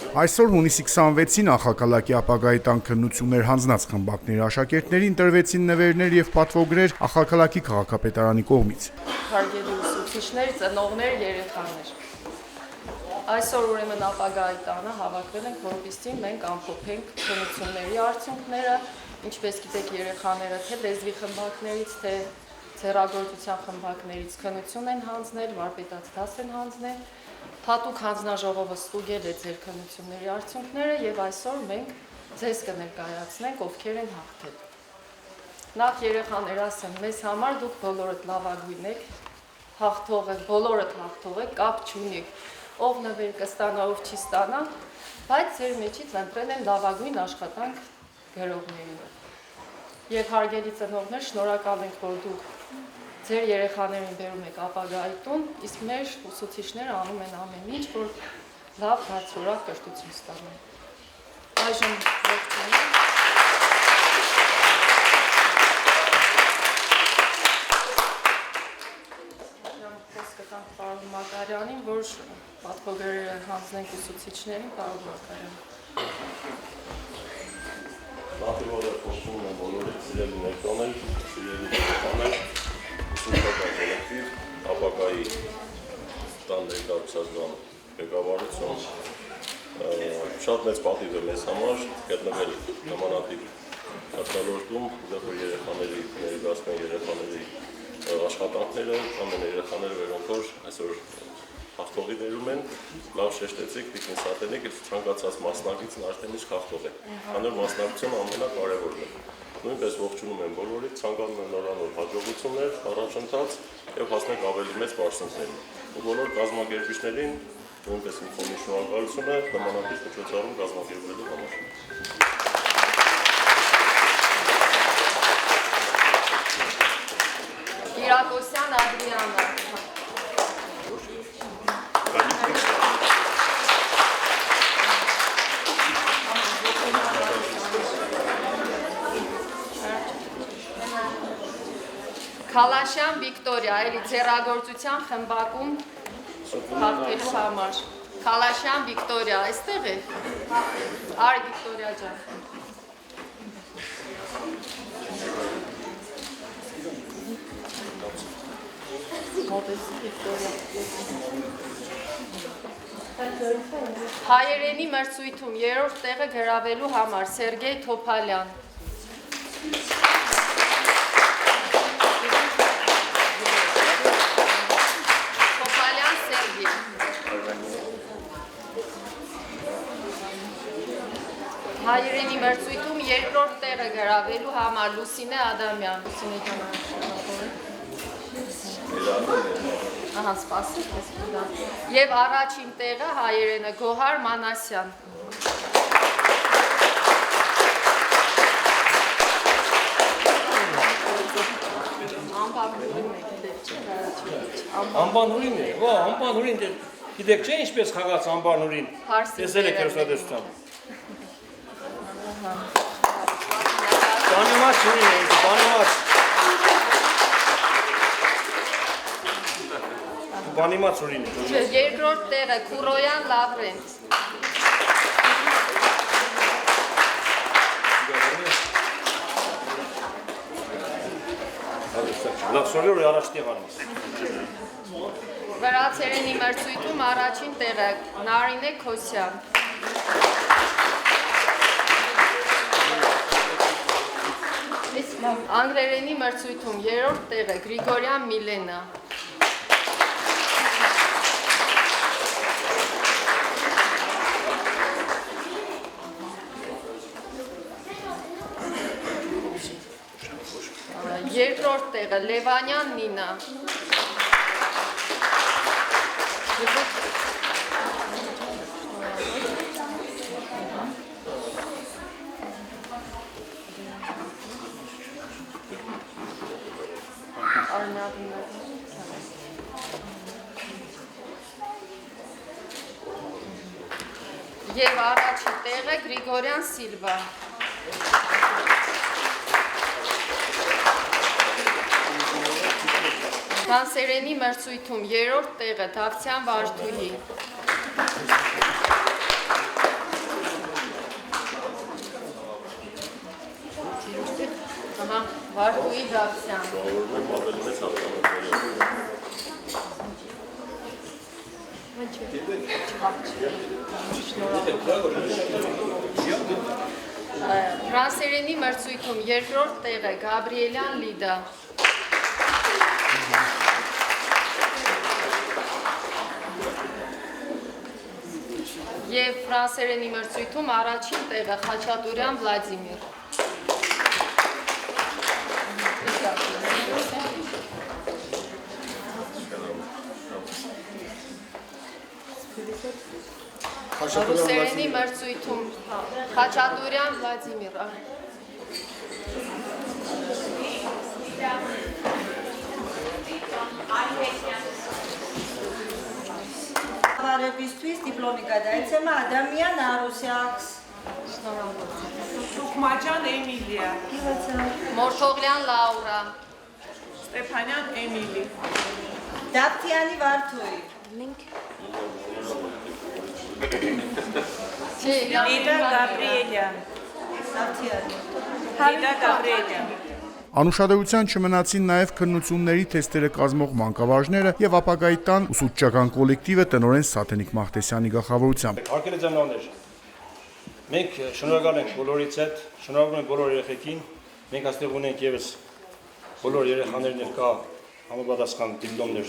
Այսօր հունիսի 26-ին Ախալքալակի ապագայի տան քննություններ հանձնած խմբակների աշակերտներին տրվեցին նվերներ եւ պատվոգրեր Ախալքալակի քաղաքապետարանի կողմից։ Հարգելի ուսուցիչներ, ծնողներ, երեխաներ։ Այսօր ուրեմն ապագայի տանը հավաքվել ենք, որպեսզի մենք ամփոփենք քննությունների արդյունքները, ինչպես գիտեք երեխաները, թե լեզվի խմբակներից, թե ձեռագործության խմբակներից քննություն են հանձնել, վարպետաց դաս են հանձնել։ Հատուկ հանձնաժողովը ստուգել է ձեր քննությունների արդյունքները եւ այսօր մենք ձեզ կներկայացնենք ովքեր են հաղթել։ Նախ երեխաներ ասեմ, մեզ համար դուք բոլորդ լավագույն եք, բոլորդ հաղթող եք, կապ չունի, ով նվեր կստանա, ով չի ստանա, բայց ձեր մեջից ընտրել են լավագույն աշխատանք գրողներին։ Եվ հարգելի ծնողներ, շնորհակալ ենք, որ դուք ձեր երեխաներին բերում եք ապագայի տուն, իսկ մեր ուսուցիչները անում են ամեն ինչ, որ լավ բարձրորակ կրթություն ստանան։ Այժմ խոսքը տանք պարոն Մակարյանին, որ պատվոգրերը հանձնենք ուսուցիչներին, պարոն Մակարյան։ Նախիվորը խոսում եմ բոլորի սիրելի ներկաներ, սիրելի երեխաներ, ուսուցչական կոլեկտիվ, ապագայի տան ներկայացման ղեկավարություն, շատ մեծ պատիվ է մեզ համար գտնվել նմանատիպ մթնոլորտում, որտեղ որ երեխաների ներկայացման երեխաների աշխատանքները, ամեն երեխաները, որոնք որ այսօր հաղթողի ներում են, լավ շեշտեցիք, Տիկին Սատենիկ, ցանկացած մասնակիցն արդեն իսկ հաղթող է։ Քանի որ մասնակցությունը ամենակարևորն է։ Նույնպես ողջունում եմ բոլորիդ, ցանկանում եմ նորանոր հաջողություններ, առաջընթաց եւ հասնենք ավելի մեծ բարձունքների։ Ու բոլոր կազմակերպիչներին նույնպես իմ կողմից շնորհակալություն է նմանատիպ միջոցառում կազմակերպելու համար։ Կիրակոսյան Ադրիանը։ Քալաշյան Վիկտորիա, էլի ձեռագործության խմբակում հաղթելու համար։ Քալաշյան Վիկտորիա, այստեղ է։ Արի Վիկտորիա ջան։ Հայերենի մրցույթում երրորդ տեղը գրավելու համար Սերգեյ Թոփալյան։ Հայերենի մրցույթում երկրորդ տեղը գրավելու համար Լուսինե Ադամյան։ Ահա, սպասեք, եւ առաջին տեղը հայերենը Գոհար Մանասյան։ Անբանուրին է, անբանուրին գիտեք չէ ինչպես խաղաց անբանուրին, տեսել եք հերոսադեսությամբ։ Բանիմաց ունին է, բանիմաց։ Բանիմաց ունին է։ Երկրորդ տեղը Քուրոյան Լավրենտ։ Լավ սորյորը առաջ տեղանում։ Վրացերենի մրցույթում առաջին տեղը Նարինե Քոսյան։ Անգլերենի մրցույթում երրորդ տեղը Գրիգորյան Միլենա։ Երկրորդ տեղը Լևանյան Նինա։ Եվ առաջի տեղը Գրիգորյան Սիլվա։ Դանսերենի մրցույթում երրորդ տեղը Դավթյան Վարդուհի։ Իբրաքսյան։ Շնորհավորում եմ ավելի մեծ հաղթանակների։ Ֆրանսերենի մրցույթում երկրորդ տեղը Գաբրիելյան Լիդա։ Եվ ֆրանսերենի մրցույթում առաջին տեղը Խաչատուրյան Վլադիմիր։ Ռուսերենի մրցույթում Խաչատուրյան Վլադիմիր։ Բարեբիստուից դիպլոմի կադայցեմը Ադամյան Արուսյակս։ Թուքմաջան Էմիլիա, Մորթողլյան Լաուրա։ Ստեփանյան Էմիլի, Դավթյանի Վարդուի։ Լիդա Գաբրիելյան, Դավթյանի։ Լիդա Գաբրիելյան։ Անուշադրության չմնացին նաև քննությունների թեստերը կազմող մանկավարժները եւ ապագայի տան ուսուցչական կոլեկտիվը տնօրեն Սաթենիկ Մաղթեսյանի գլխավորությամբ։ Հարգելի ծնողներ, մենք շնորհակալ ենք բոլորից հետ, շնորհավորում ենք բոլոր երեխեքին, մենք այստեղ ունենք եւս բոլոր երեխաներին ներկա համապատասխան դիպլոմներ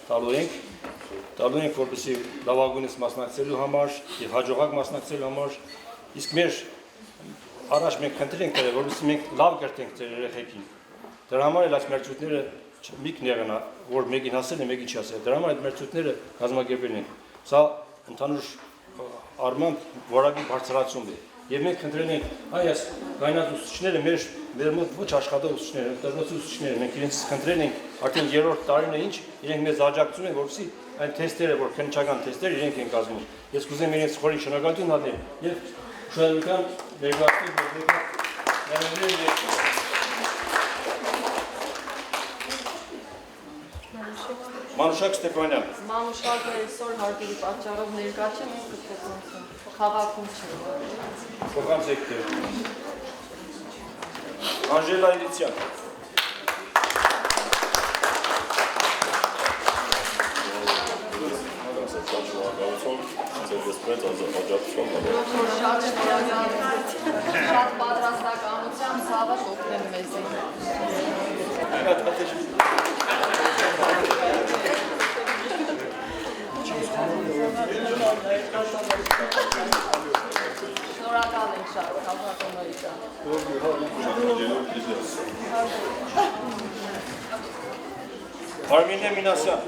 տալու ենք, որպեսզի լավագույնս մասնակցելու համար եւ հաջողակ մասնակցելու համար, իսկ մեր առաջ մենք խնդրենք, որպեսզի մենք լավ կերտենք ձեր երեխեքին։ Դրա համար էլ այս մրցույթները միկն եղան, որ մեկին հասել է, մեկին չի հասել։ Դրա համար այդ մրցույթները կազմակերպել ենք։ Սա ընդհանուր առմամբ որակի բարձրացում է։ Եվ մենք խնդրել ենք, այս գայնած ուսուցիչները մեր մոտ ոչ աշխատող ուսուցիչներ, տնօրեն ուսուցիչներ, մենք իրենց խնդրել ենք արդեն 3-րդ տարին է ինչ, իրենք մեզ աջակցում են, որպեսզի այն թեստերը, որ քննչական թեստեր իրենք են կազմում։ Ես կուզեմ իրենց խորին շնորհակալություն հատել եւ շնորհակալ Մանուշակ Ստեփանյան։ Մանուշակը այսօր հարգելի պատճառով ներկա չէ, մենք կփոխանցում։ Խաղակում չէ։ Փոխանցեք դե։ Անժելա Իրիցյան։ Շատ պատրաստականության ցավը օգնել մեզ։ Շնորհակալ ենք շատ, հաղորդումներից։ Արմինե Մինասյան։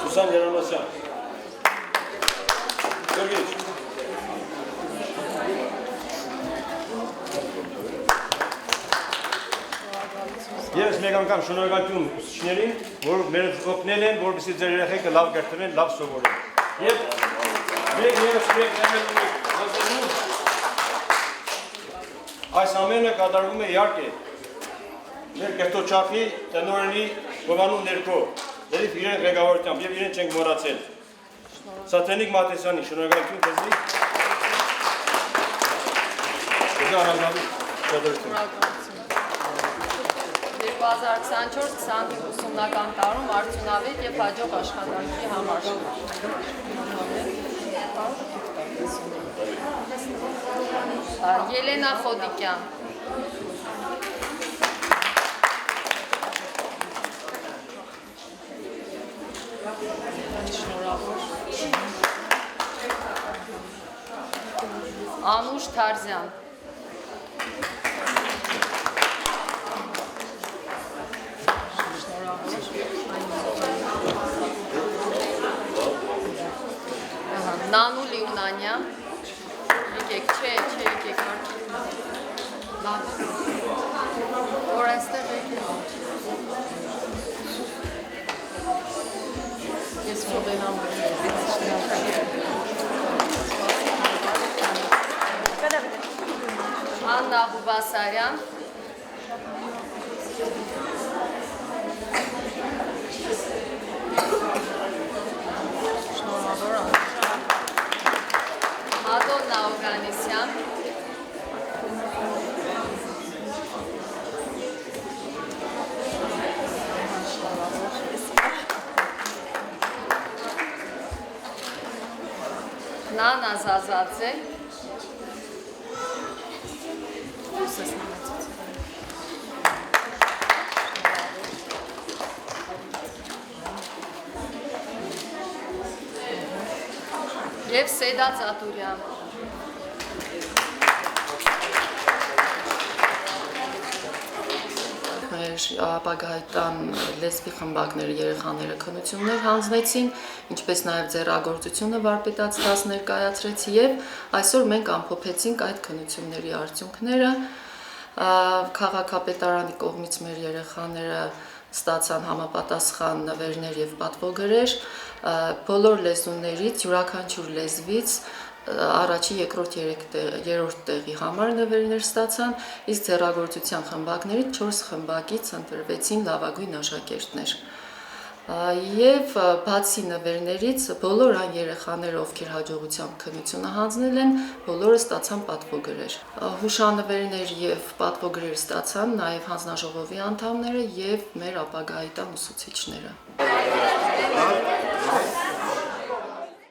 Սուսան Երանոսյան։ Գորգեչ։ Ես մեկ անգամ շնորհակալություն ուսուցիչներին, որ մեզ օգնել են, որպեսզի ձեր երեխեքը լավ կերտվեն, լավ սովորեն։ Եվ այս ամենը կատարվում է իհարկե մեր կերտոչափի տնօրենի Հովանու ներքո, դերիվ իրեն ղեկավարությամբ եւ իրեն չենք մոռացել։ Սաթենիկ Մաղթեսյանի շնորհակալություն քեզի։ Շնորհակալություն։ 2024-25 ուսումնական տարում արդյունավետ եւ հաջող աշխատանքի համար։ Ելենա Խոդիկյան։ Անուշ Թարզյան։ Նանու Լիունանյան։ Եկեք, եկեք լավ։ Որ այստեղ եկեք։ Ես մոդենամ Աննա Հուբասարյան։ Ադոն Նաուգանիսյան, Նանա Զազաձե, եւ Սեդա Ծատուրյան։ Մեր ապագայտան լեսբի խմբակները երեխաները քննություններ հանձնեցին, ինչպես նաև ձեռագործությունը վարպետաց դաս ներկայացրեցի եւ այսօր մենք ամփոփեցինք այդ քննությունների արդյունքները։ Քաղաքապետարանի կողմից մեր երեխաները ստացան համապատասխան նվերներ եւ պատվոգրեր, բոլոր լեզուներից, յուրաքանչյուր լեզվից առաջի, երկրորդ, երրորդ տեղի համար նվերներ ստացան, իսկ ձեռագործության խմբակներից 4 խմբակից ընտրվեցին լավագույն աշակերտներ։ Եվ բացի նվերներից բոլոր այն երեխաները, ովքեր հաջողությամբ քննությունը հանձնել են, բոլորը ստացան պատվոգրեր։ Հուշանվերներ եւ պատվոգրեր ստացան նաեւ հանձնաժողովի անդամները եւ մեր ապագայտան ուսուցիչները։